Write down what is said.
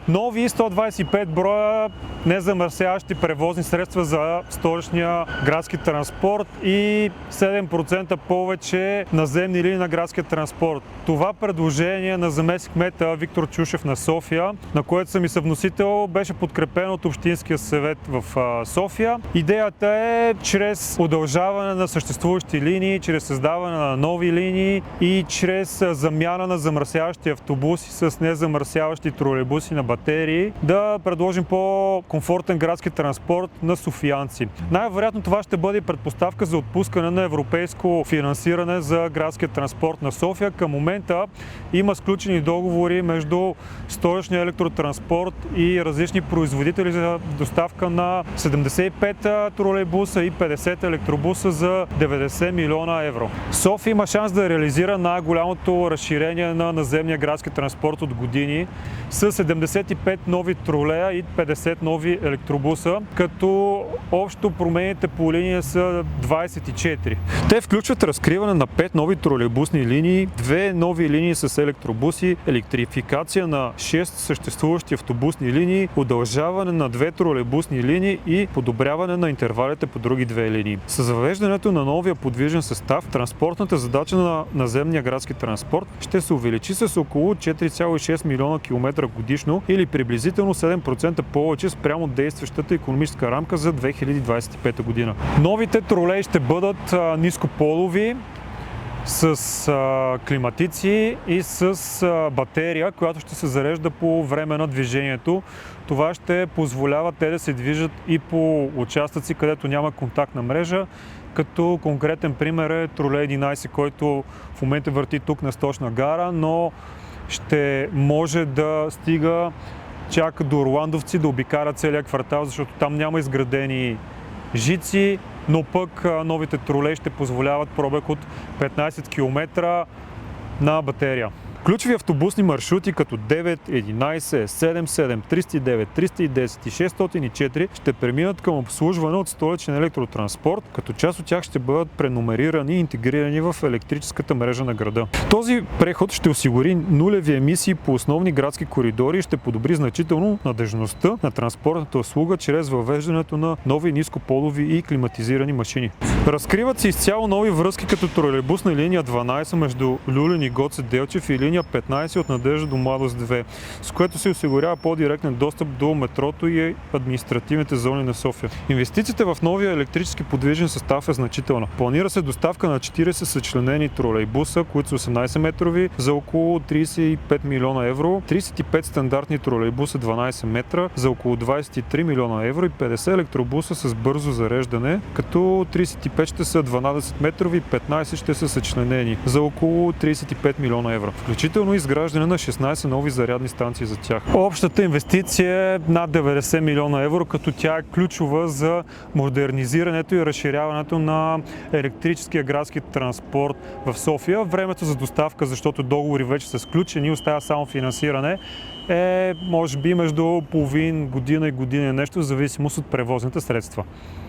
Нови 125 броя незамърсяващи превозни средства за столичния градски транспорт и 7% повече наземни линии на градския транспорт. Това предложение на заместник-кмета Виктор Чушев на София, на което съм и съвносител, беше подкрепено от Общинския съвет в София. Идеята е чрез удължаване на съществуващи линии, чрез създаване на нови линии и чрез замяна на замърсяващи автобуси с незамърсяващи тролейбуси на батерии да предложим по-комфортен градски транспорт на софиянци. Най-вероятно това ще бъде предпоставка за отпускане на европейско финансиране за градския транспорт на София. Към момента има сключени договори между столичния електротранспорт и различни производители за доставка на 75 тролейбуса и 50 електробуса за 90 милиона евро. София има шанс да реализира най-голямото разширение на наземния градски транспорт от години с 75 нови тролея и 50 нови електробуса, като общо промените по линия са 24. Те включват разкриване на 5 нови тролейбусни линии, 2 нови линии с електробуси, електрификация на 6 съществуващи автобусни линии, удължаване на 2 тролейбусни линии и подобряване на интервалите по други 2 линии. С въвеждането на новия подвижен състав, транспортната задача на наземния градски транспорт ще се увеличи с около 4,6 милиона километра годишно или приблизително 7% повече спрямо действащата икономическа рамка за 2025 година. Новите тролеи ще бъдат нискополови, с климатици и с батерия, която ще се зарежда по време на движението. Това ще позволява те да се движат и по участъци, където няма контактна мрежа, като конкретен пример е тролей 11, който в момента върти тук на Сточна гара, но ще може да стига чак до Орландовци, да обикара целия квартал, защото там няма изградени жици, но пък новите тролеи ще позволяват пробег от 15 км на батерия. Ключови автобусни маршрути като 9, 11, 7, 7, 309, 310 и 604 ще преминат към обслужване от столичен електротранспорт, като част от тях ще бъдат преномерирани и интегрирани в електрическата мрежа на града. Този преход ще осигури нулеви емисии по основни градски коридори и ще подобри значително надеждността на транспортната услуга чрез въвеждането на нови нискополови и климатизирани машини. Разкриват се изцяло нови връзки като тролейбусна линия 12 между Люлин и Гоце Делчев и линия 15 от Надежда до Младост 2, с което се осигурява по-директен достъп до метрото и административните зони на София. Инвестицията в новия електрически подвижен състав е значителна. Планира се доставка на 40 съчленени тролейбуса, които са 18 метрови, за около 35 милиона евро, 35 стандартни тролейбуса 12 метра за около 23 милиона евро и 50 електробуса с бързо зареждане, като 35 ще са 12 метрови, 15 ще са съчленени за около 35 милиона евро. Включително изграждане на 16 нови зарядни станции за тях. Общата инвестиция е над 90 милиона евро, като тя е ключова за модернизирането и разширяването на електрическия градски транспорт в София. Времето за доставка, защото договори вече са сключени, остава само финансиране, е може би между половин година и година нещо, в зависимост от превозните средства.